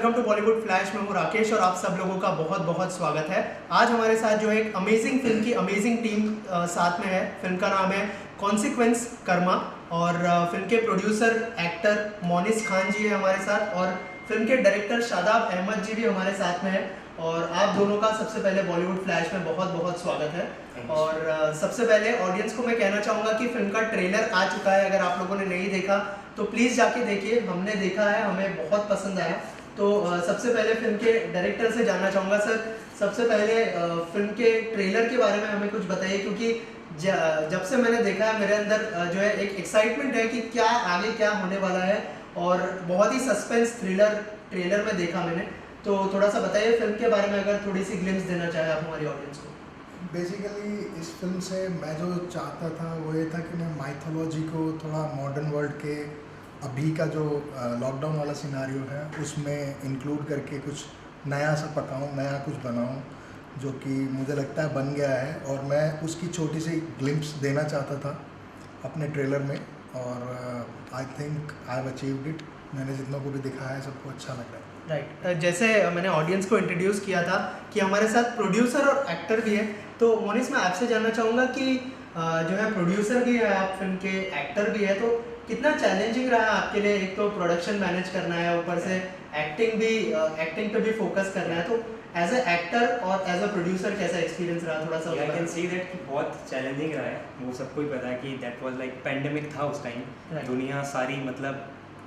Welcome to Bollywood flash. मैं हूँ राकेश और आप सब लोगों का बहुत बहुत स्वागत है। आज हमारे साथ जो है एक अमेजिंग फिल्म की अमेजिंग टीम साथ में है। फिल्म का नाम है कॉन्सिक्वेंस कर्मा और फिल्म के प्रोड्यूसर एक्टर मोनिस खान जी है हमारे साथ और फिल्म के डायरेक्टर शादाब अहमद जी भी हमारे साथ में है। और आप दोनों का सबसे पहले बॉलीवुड फ्लैश में बहुत बहुत स्वागत है। और सबसे पहले ऑडियंस को मैं कहना चाहूँगा कि फिल्म का ट्रेलर आ चुका है। अगर आप लोगों ने नहीं देखा तो प्लीज़ जाके देखिए। हमने देखा है, हमें बहुत पसंद आया। तो सबसे पहले फिल्म के डायरेक्टर से जानना चाहूँगा सर, सबसे पहले फिल्म के ट्रेलर के बारे में हमें कुछ बताइए, क्योंकि जब से मैंने देखा है मेरे अंदर जो है एक एक्साइटमेंट है कि क्या आगे क्या होने वाला है और बहुत ही सस्पेंस थ्रिलर ट्रेलर में देखा मैंने। तो थोड़ा सा बताइए फिल्म के बारे में, अगर थोड़ी सी ग्लिम्स देना चाहे आप हमारी ऑडियंस को। बेसिकली इस फिल्म से मैं जो चाहता था वो ये था कि मैं माइथोलॉजी को थोड़ा मॉडर्न वर्ल्ड के अभी का जो लॉकडाउन वाला सिनारियो है उसमें इंक्लूड करके कुछ नया सा पकाऊँ, नया कुछ बनाऊँ, जो कि मुझे लगता है बन गया है। और मैं उसकी छोटी सी ग्लिम्स देना चाहता था अपने ट्रेलर में और I think I have achieved it. मैंने जितनों को भी दिखाया है सबको अच्छा लग रहा है। राइट जैसे मैंने ऑडियंस को इंट्रोड्यूस किया था कि हमारे साथ प्रोड्यूसर और एक्टर भी है, तो मोनिस मैं आपसे जानना चाहूँगा कि जो है प्रोड्यूसर भी है आप, फिल्म के एक्टर भी है, तो कितना चैलेंजिंग रहा आपके लिए? एक तो प्रोडक्शन मैनेज करना है, ऊपर से एक्टिंग पे भी फोकस करना है, तो एज ए एक्टर और एज अ प्रोड्यूसर कैसा एक्सपीरियंस रहा? थोड़ा सा आई कैन सी दैट कि बहुत चैलेंजिंग रहा है। वो सबको ही पता है कि दैट वाज लाइक पैंडेमिक था उस टाइम। दुनिया सारी मतलब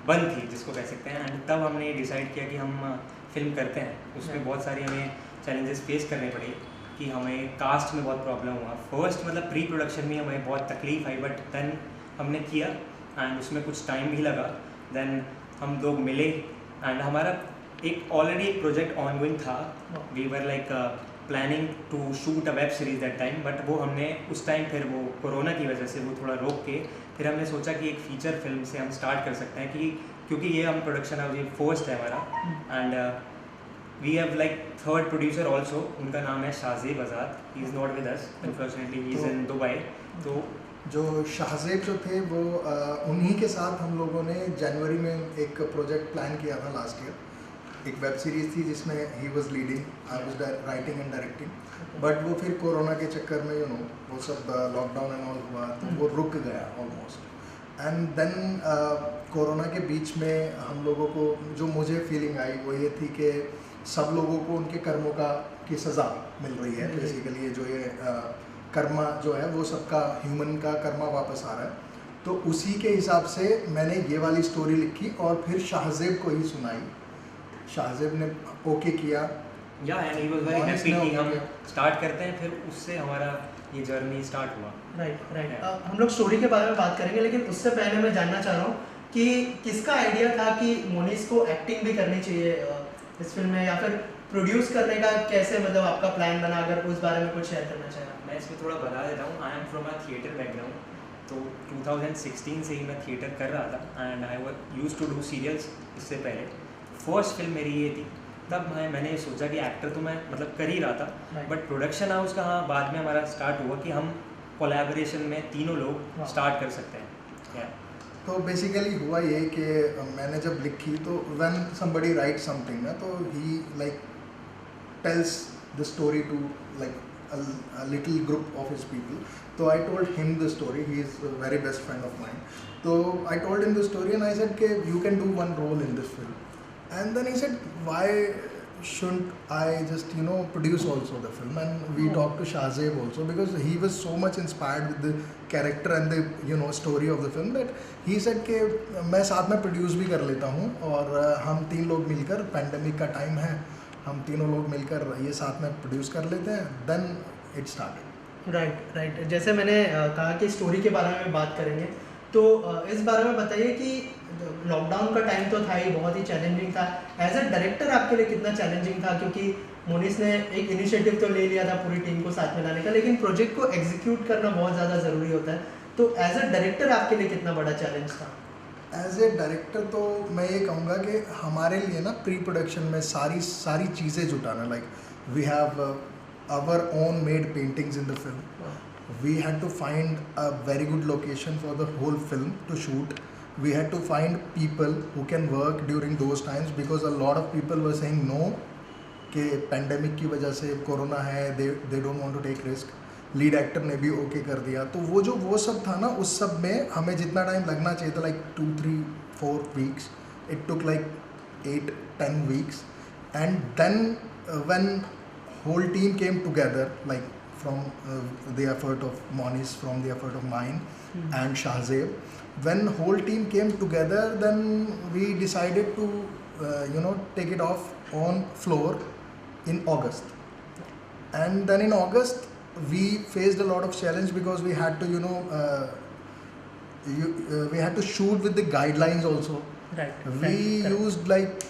बंद थी जिसको कह सकते हैं। एंड तब हमने डिसाइड किया कि हम फिल्म करते हैं। उसमें बहुत सारी हमें चैलेंजेस फेस करने पड़े कि हमें कास्ट में बहुत प्रॉब्लम हुआ। फर्स्ट मतलब प्री प्रोडक्शन में हमें बहुत तकलीफ आई, बट देन हमने किया एंड उसमें कुछ टाइम भी लगा। देन हम लोग मिले एंड हमारा एक ऑलरेडी एक प्रोजेक्ट ऑनगोइंग था। We were like planning to shoot a web series that time, but वो हमने उस टाइम फिर वो कोरोना की वजह से वो थोड़ा रोक के फिर हमने सोचा कि एक फ़ीचर फिल्म से हम स्टार्ट कर सकते हैं कि क्योंकि ये हम प्रोडक्शन हाउस ये फर्स्ट है हमारा। And we have like third producer also, उनका नाम है Shahzeb Azad. He is not with us unfortunately, he is in Dubai. तो जो शाहजेब जो थे वो उन्हीं के साथ हम लोगों ने जनवरी में एक प्रोजेक्ट प्लान किया था लास्ट ईयर। एक वेब सीरीज़ थी जिसमें he was leading, I was writing and directing. But वो फिर कोरोना के चक्कर में वो सब लॉकडाउन एंड ऑल हुआ तो वो रुक गया ऑलमोस्ट। एंड देन कोरोना के बीच में हम लोगों को जो मुझे फीलिंग आई वो ये थी कि सब लोगों को उनके कर्मों की सज़ा मिल रही है। बेसिकली जो ये कर्मा जो है वो सबका ह्यूमन का कर्मा वापस आ रहा है। तो उसी के हिसाब से मैंने ये वाली स्टोरी लिखी और फिर शाहजेब को ही सुनाई। शाहजेब ने ओके किया या and he was very happy कि हम स्टार्ट करते हैं। फिर उससे हमारा ये जर्नी स्टार्ट हुआ। राइट हम लोग स्टोरी के बारे में बात करेंगे, लेकिन उससे पहले मैं जानना चाह रहा हूँ कि किसका आइडिया था कि मोनिस को एक्टिंग भी करनी चाहिए इस फिल्म में, या फिर प्रोड्यूस करने का कैसे मतलब आपका प्लान बना? अगर उस बारे में कुछ शेयर करना चाहें। मैं इसमें थोड़ा बता देता हूँ। I am from a theatre background, तो 2016 से ही मैं थिएटर कर रहा था and I used to do serials. इससे पहले फर्स्ट फिल्म मेरी ये थी। तब मैंने सोचा कि एक्टर तो मैं मतलब कर ही रहा था, बट प्रोडक्शन हाउस का हाँ बाद में हमारा स्टार्ट हुआ कि हम कोलैबोरेशन में तीनों लोग स्टार्ट कर सकते हैं। तो बेसिकली हुआ ये कि मैंने जब लिखी तो व्हेन समबडी राइट समथिंग ना, तो he like tells the story to like a little group of his people. So I told him the story. He is a very best friend of mine. So I told him the story and I said कि you can do one role in this film. And then he said why shouldn't I just produce also the film? And we talked to Shahzeb also because he was so much inspired with the character and the story of the film that he said कि मैं साथ में produce भी कर लेता हूँ और हम तीन लोग मिलकर, पैंडमिक का टाइम है, हम तीनों लोग मिलकर ये साथ में प्रोड्यूस कर लेते हैं। Then it started. राइट जैसे मैंने कहा कि स्टोरी के बारे में बात करेंगे, तो इस बारे में बताइए कि लॉकडाउन का टाइम तो था ही, बहुत ही चैलेंजिंग था। एज ए डायरेक्टर आपके लिए कितना चैलेंजिंग था? क्योंकि मोनिस ने एक इनिशिएटिव तो ले लिया था पूरी टीम को साथ में लाने का, लेकिन प्रोजेक्ट को एग्जीक्यूट करना बहुत ज़्यादा ज़रूरी होता है। तो एज ए डायरेक्टर आपके लिए कितना बड़ा चैलेंज था? एज ए डायरेक्टर तो मैं ये कहूँगा कि हमारे लिए ना प्री प्रोडक्शन में सारी चीज़ें जुटाना, like we have our own made paintings in the film. We had to find a very good location for the whole film to shoot. we had to find people who can work during those times because a lot of people were saying no कि pandemic की वजह से corona है, they don't want to take risk. Lead actor ने भी okay कर दिया. तो वो सब था ना, उस सब में हमें जितना टाइम लगना चाहिए था, like 2, 3, 4 weeks, it took like 8, 10 weeks. And then when whole team came together, like from the effort of Monis, from the effort of mine and Shahzeb, when whole team came together, then we decided to take it off on floor in August. And then in August we faced a lot of challenge because we had to we had to shoot with the guidelines also. We used like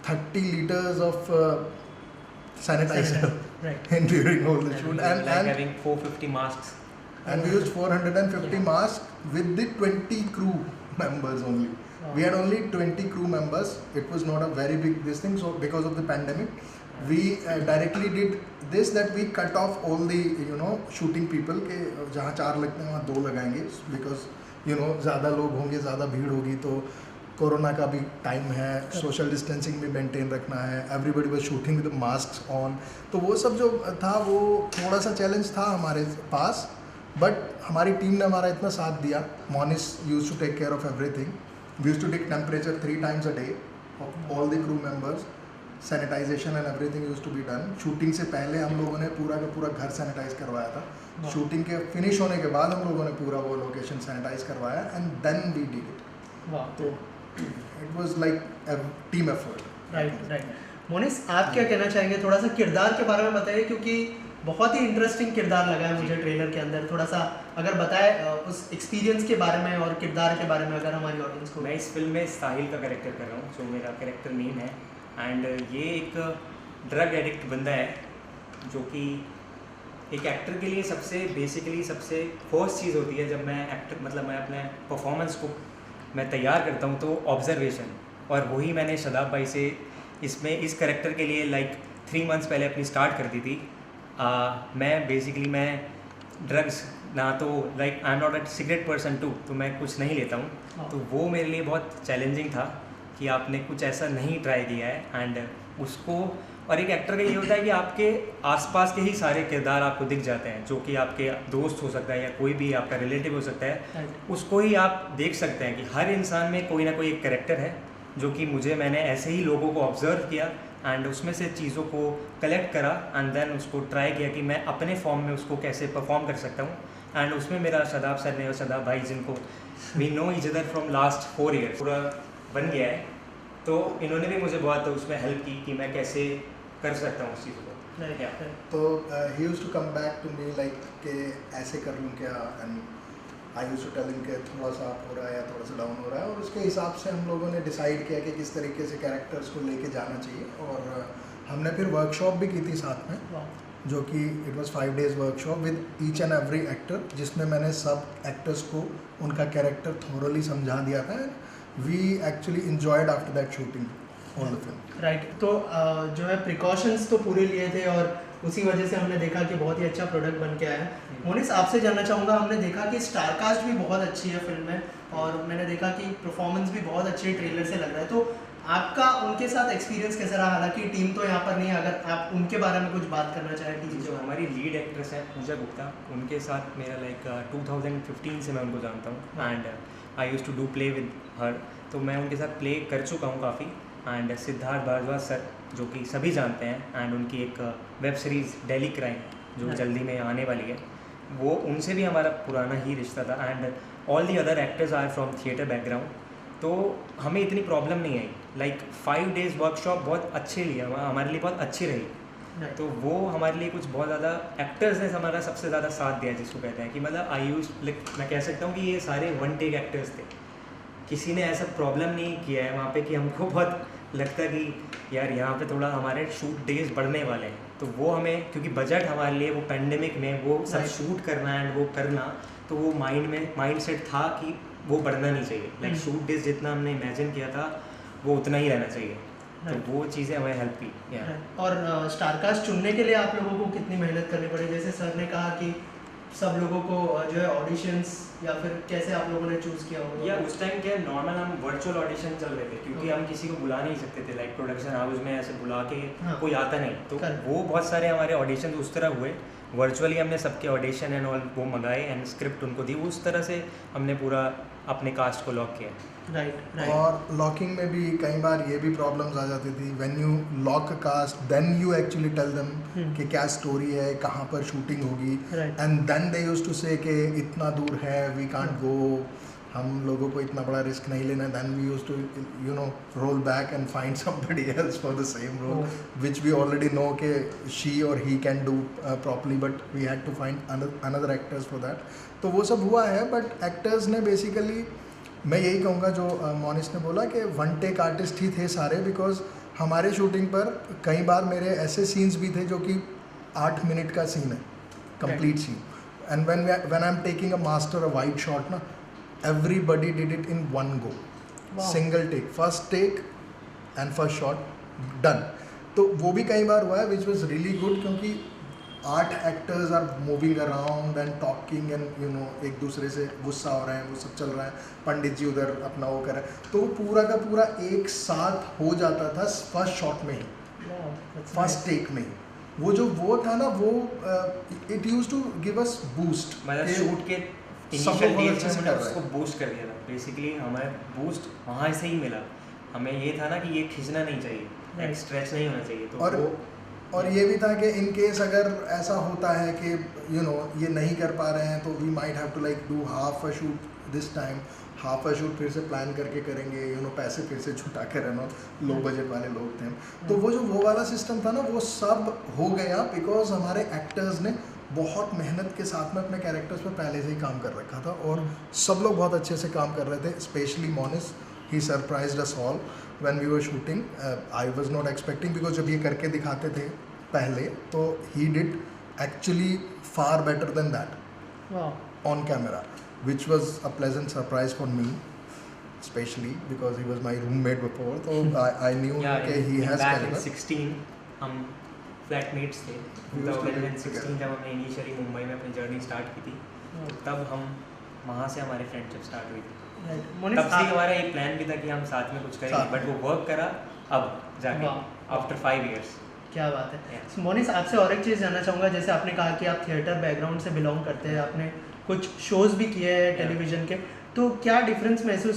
30 liters of sanitizer and during all the shoot, and having 450 masks, and we used 450 masks with the 20 crew members only. We had only 20 crew members. It was not a very big this thing. So because of the pandemic, we directly did this, that we cut off all the shooting people के जहाँ 4 लगते हैं वहाँ 2 लगाएंगे, because ज़्यादा लोग होंगे, ज़्यादा भीड़ होगी, तो कोरोना का भी टाइम है, सोशल डिस्टेंसिंग भी मेंटेन रखना है. Everybody was shooting with mask on. तो वो सब जो था वो थोड़ा सा चैलेंज था हमारे पास, बट हमारी टीम ने हमारा इतना साथ दिया. Monis used to take care of everything. We used to take temperature 3 times a day of all the crew members. Sanitization and everything used to be done. Shooting से पहले हम लोगों ने पूरा का पूरा घर सैनिटाइज करवाया था. शूटिंग के फिनिश होने के बाद हम लोगों ने पूरा वो लोकेशन सैनिटाइज करवाया, and then we did it. तो it was like a team effort. Right. Monis, आप क्या कहना चाहेंगे? थोड़ा सा किरदार के बारे में बताइए, क्योंकि बहुत ही इंटरेस्टिंग किरदार लगा है मुझे ट्रेलर के अंदर. थोड़ा सा अगर बताएं उस एक्सपीरियंस के बारे में और किरदार के बारे में, अगर हमारी ऑडियंस को. मैं इस फिल्म में साहिल का कैरेक्टर कर रहा हूँ, जो मेरा कैरेक्टर नेम है. एंड ये एक ड्रग एडिक्ट बंदा है, जो कि एक एक्टर के लिए सबसे फर्स्ट चीज़ होती है जब मैं अपने परफॉर्मेंस को मैं तैयार करता हूँ, तो ऑब्जर्वेशन. और वही मैंने शदाब भाई से इस कैरेक्टर के लिए 3 months पहले अपनी स्टार्ट कर दी थी. मैं ड्रग्स ना तो I am not a cigarette person too, तो मैं कुछ नहीं लेता हूँ. तो वो मेरे लिए बहुत चैलेंजिंग था कि आपने कुछ ऐसा नहीं ट्राई किया है. एंड उसको, और एक एक्टर का ये होता है कि आपके आसपास के ही सारे किरदार आपको दिख जाते हैं, जो कि आपके दोस्त हो सकता है या कोई भी आपका रिलेटिव हो सकता है. उसको ही आप देख सकते हैं कि हर इंसान में कोई ना कोई एक कैरेक्टर है, जो कि मैंने ऐसे ही लोगों को ऑब्जर्व किया एंड उसमें से चीज़ों को कलेक्ट करा एंड देन उसको ट्राई किया कि मैं अपने फॉर्म में उसको कैसे परफॉर्म कर सकता हूँ. एंड उसमें मेरा शदाब सर ने और शदाब भाई, जिनको we know each other from last 4 years, पूरा बन गया है. तो इन्होंने भी मुझे बहुत उसमें हेल्प की कि मैं कैसे कर सकता हूँ उस चीज़ को. तो he used to come back to me like कि ऐसे कर लूँ क्या, and I used to tell him कि थोड़ा सा अप हो रहा है या थोड़ा सा डाउन हो रहा है, और उसके हिसाब से हम लोगों ने डिसाइड किया कि किस तरीके से कैरेक्टर्स को लेके जाना चाहिए. और हमने फिर वर्कशॉप भी की थी साथ में, जो कि it was 5 days workshop with each and every actor, जिसमें मैंने सब एक्टर्स को उनका कैरेक्टर थोरली समझा दिया था. We actually enjoyed after that shooting all the film. Right. तो जो है प्रिकॉशंस तो पूरे लिए थे, और उसी वजह से हमने देखा कि बहुत ही अच्छा प्रोडक्ट बन के आया है. मोनिस, आपसे जानना चाहूँगा, हमने देखा कि स्टार कास्ट भी बहुत अच्छी है फिल्म में, और मैंने देखा कि परफॉर्मेंस भी बहुत अच्छी है, ट्रेलर से लग रहा है. तो आपका उनके साथ एक्सपीरियंस कैसा रहा? हालांकि टीम तो यहाँ पर नहीं है, अगर आप उनके बारे में कुछ बात करना चाहें. टीम जो हमारी लीड एक्ट्रेस है पूजा गुप्ता, उनके साथ मेरा 2015 से मैं उनको जानता हूँ, and I used to do play with her. तो मैं उनके साथ प्ले कर चुका हूँ काफ़ी. एंड सिद्धार्थ भारद्वाज सर, जो कि सभी जानते हैं, एंड उनकी एक वेब सीरीज़ डेली क्राइम जो जल्दी में आने वाली है, वो उनसे भी हमारा पुराना ही रिश्ता था. And all the other actors are from theatre background, तो हमें इतनी प्रॉब्लम नहीं आई. 5 days वर्कशॉप बहुत अच्छे लिए, हमारे लिए बहुत अच्छी रही. तो वो हमारे लिए कुछ बहुत ज़्यादा एक्टर्स ने हमारा सबसे ज़्यादा साथ दिया, जिसको कहते हैं कि मैं कह सकता हूँ कि ये सारे 1 take एक्टर्स थे. किसी ने ऐसा प्रॉब्लम नहीं किया है वहाँ पे कि हमको बहुत लगता कि यार यहाँ पे थोड़ा हमारे शूट डेज बढ़ने वाले हैं. तो वो हमें, क्योंकि बजट हमारे लिए वो पेंडेमिक में वो सब शूट करना एंड वो करना, तो वो माइंड सेट था कि वो बढ़ना नहीं चाहिए. शूट डेज जितना हमने इमेजिन किया था वो उतना ही रहना चाहिए. तो वो चीज़ें हमें हेल्प की. और स्टारकास्ट चुनने के लिए आप लोगों को कितनी मेहनत करनी पड़ी? जैसे सर ने कहा कि सब लोगों को जो है ऑडिशंस या फिर कैसे आप लोगों ने चूज़ किया होगा? या उस टाइम क्या नॉर्मल हम वर्चुअल ऑडिशन चल रहे थे, क्योंकि हम किसी को बुला नहीं सकते थे लाइक प्रोडक्शन हाउस में ऐसे बुला के हाँ। कोई आता नहीं, तो Correct. वो बहुत सारे हमारे ऑडिशन उस तरह हुए। वर्चुअली हमने सबके ऑडिशन एंड ऑल वो मंगाए एंड स्क्रिप्ट उनको दी, उस तरह से हमने पूरा अपने कास्ट को लॉक किया। राइट। और लॉकिंग में भी कई बार ये भी प्रॉब्लम्स आ जाती थी। When you lock a cast then you actually tell them कि क्या स्टोरी है, कहाँ पर शूटिंग होगी, Right. And then they used to say कि इतना दूर है, वी कांट गो, हम लोगों को इतना बड़ा रिस्क नहीं लेना। Then we used to you know roll back and find somebody else for the same role which we already know कि शी और he can do properly, but we had to find another actors for that. तो वो सब हुआ है, but actors ने basically, मैं यही कहूँगा जो मोनिस ने बोला कि वन टेक आर्टिस्ट ही थे सारे, बिकॉज हमारे शूटिंग पर कई बार मेरे ऐसे सीन्स भी थे जो कि 8 मिनट का सीन है, complete scene, and when I am taking a master a wide shot ना, everybody did it in one go, single take, first take and first shot done. तो वो भी कई बार हुआ है विच वॉज रियली गुड, क्योंकि 8 actors are moving around and talking and you know एक दूसरे से गुस्सा हो रहे हैं, वो सब चल रहा है, पंडित जी उधर अपना वो कर रहे हैं, तो पूरा का पूरा एक साथ हो जाता था फर्स्ट शॉट में ही, फर्स्ट टेक में ही। वो था ना, वो it used to give us boost, मतलब शूट के सब इनिशियल लोग डेज अच्छे में से हमने कर रहे उसको हैं। बूस्ट कर दिया था। बेसिकली हमें बूस्ट वहाँ से ही मिला। हमें ये था ना कि ये खींचना नहीं चाहिए, एक स्ट्रेच नहीं होना चाहिए, तो और ये भी था कि इन केस अगर ऐसा होता है कि यू नो ये नहीं कर पा रहे हैं, तो we might have to like do half a shoot this time, half a shoot फिर से प्लान करके करेंगे, यू नो पैसे फिर से छुटा कर रहना, लो बजट वाले लोग थे। तो वो वाला सिस्टम था ना, वो सब हो गया बिकॉज हमारे एक्टर्स ने बहुत मेहनत के साथ में अपने कैरेक्टर्स पर पहले से ही काम कर रखा था, और सब लोग बहुत अच्छे से काम कर रहे थे। Specially Monis, he surprised us all when we were shooting. I was not expecting, because जब ये करके दिखाते थे पहले, तो he did actually far better than that on camera, which was a pleasant surprise for me, especially because he was my roommate before, so I knew that he has back caliber. in 16 हम flatmates थे। We used to live 2016 together. जब हमने initially Mumbai में अपनी journey start की थी, तो तब हम वहाँ से हमारी फ्रेंडशिप स्टार्ट हुई थी। तब से हमारा एक प्लान भी था कि हम साथ में कुछ करेंगे, साथ में। बट वो वर्क करा अब जाके वाह। After 5 years। क्या बात है। मोनिस, आपसे और एक चीज़ जानना चाहूँगा, जैसे आपने कहा कि आप थिएटर बैकग्राउंड से बिलोंग करते हैं, आपने कुछ शोज़ भी किए हैं टेलीविज़न के, तो क्या डिफरेंस महसूस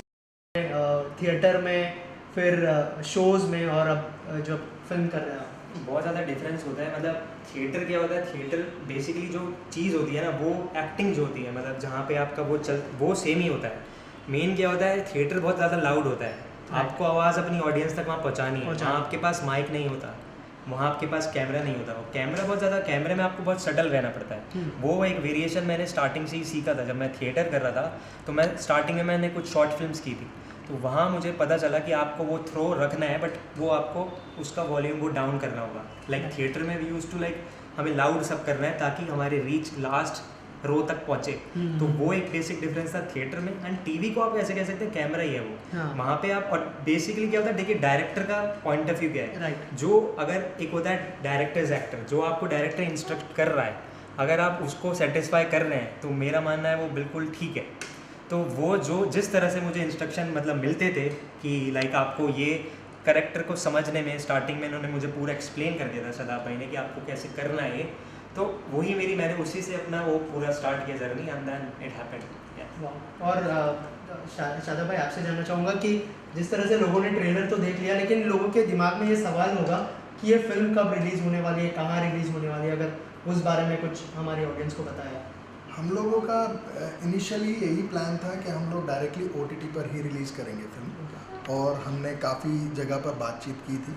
थिएटर में, फिर शोज़ में, और अब जो फिल्म कर रहे हैं आप? बहुत ज़्यादा डिफरेंस होता है। मतलब थिएटर क्या होता है, थिएटर बेसिकली जो चीज़ होती है ना, वो एक्टिंग जो होती है, मतलब जहाँ पे आपका वो सेम ही होता है। मेन क्या होता है, थिएटर बहुत ज़्यादा लाउड होता है, आपको आवाज़ अपनी ऑडियंस तक वहाँ पहुँचानी है। वहाँ आपके पास माइक नहीं होता, वहाँ आपके पास कैमरा नहीं होता, वो कैमरा बहुत ज़्यादा, कैमरे में आपको बहुत सटल रहना पड़ता है। वो एक वेरिएशन मैंने स्टार्टिंग से ही सीखा था। जब मैं थिएटर कर रहा था, तो मैं स्टार्टिंग में मैंने कुछ शॉर्ट फिल्म्स की थी, तो वहाँ मुझे पता चला कि आपको वो थ्रो रखना है, बट वो आपको उसका वॉल्यूम वो डाउन करना होगा। लाइक थिएटर में वी यूज टू लाइक हमें लाउड सब करना है ताकि हमारे रीच लास्ट रो तक पहुँचे। तो वो एक बेसिक डिफरेंस था थिएटर में। एंड टीवी को आप ऐसे कह सकते हैं कैमरा ही है वो, वहाँ पे आप, और बेसिकली क्या होता है, देखिए डायरेक्टर का पॉइंट ऑफ व्यू क्या है। जो अगर एक होता है डायरेक्टर्स एक्टर, जो आपको डायरेक्टर इंस्ट्रक्ट कर रहा है, अगर आप उसको सेटिस्फाई कर रहे हैं, तो मेरा मानना है वो बिल्कुल ठीक है। तो वो जो जिस तरह से मुझे इंस्ट्रक्शन मतलब मिलते थे कि लाइक आपको ये कैरेक्टर को समझने में, स्टार्टिंग में इन्होंने मुझे पूरा एक्सप्लेन कर दिया था शादाब भाई ने कि आपको कैसे करना है ये, तो वही मैंने उसी से अपना वो पूरा स्टार्ट किया journey, and then it happened. और शादाब भाई, आपसे जानना चाहूँगा कि जिस तरह से लोगों ने ट्रेलर तो देख लिया, लेकिन लोगों के दिमाग में ये सवाल होगा कि ये फिल्म कब रिलीज़ होने वाली है, कहाँ रिलीज़ होने वाली है, अगर उस बारे में कुछ हमारी ऑडियंस को बताया। हम लोगों का इनिशियली यही प्लान था कि हम लोग डायरेक्टली OTT पर ही रिलीज़ करेंगे फिल्म, और हमने काफ़ी जगह पर बातचीत की थी,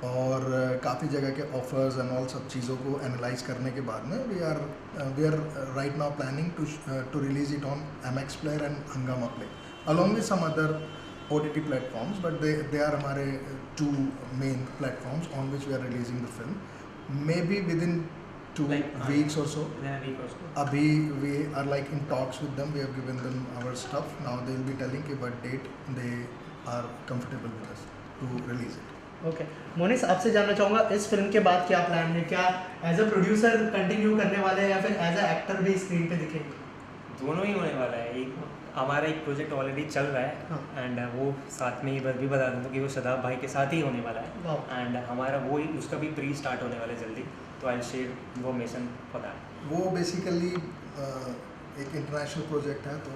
और काफ़ी जगह के ऑफर्स एंड ऑल सब चीज़ों को एनालाइज करने के बाद में we are right now planning to release it on MX Player and Hungama Play along with some other OTT platforms, but they are हमारे 2 main platforms on which we are releasing the film, may be within 2 weeks or so. Abhi we are like in talks with them. We have given them our stuff. Now they will be telling कि what date they are comfortable with us to release it. Okay Monis, आपसे जानना चाहूँगा इस film के बाद क्या plan है? क्या एज अ प्रोड्यूसर कंटिन्यू करने वाले हैं या फिर एज अ एक्टर भी स्क्रीन पे दिखेंगे? दोनों ही होने वाला है। एक हमारा एक प्रोजेक्ट ऑलरेडी चल रहा हाँ। है एंड वो साथ में ही भी बता दूँ कि वो शदाब भाई के साथ ही होने वाला है वाह। एंड हमारा वो ही उसका भी प्री स्टार्ट होने वाला है जल्दी, तो I share information for that. वो बेसिकली एक इंटरनेशनल प्रोजेक्ट है, तो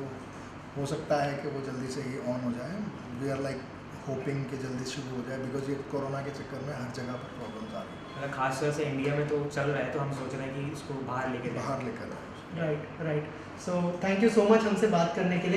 हो सकता है कि वो जल्दी से ही ऑन हो जाए। वी आर लाइक होपिंग कि जल्दी शुरू हो जाए, बिकॉज ये कोरोना के चक्कर में हर जगह पर प्रॉब्लम्स आ रही मतलब खास तौर से इंडिया में तो चल रहा है, तो हम सोच रहे हैं कि इसको बाहर लेके है, जाएं। बाहर लेकर आए। Right right. So thank you so much हमसे बात करने के लिए।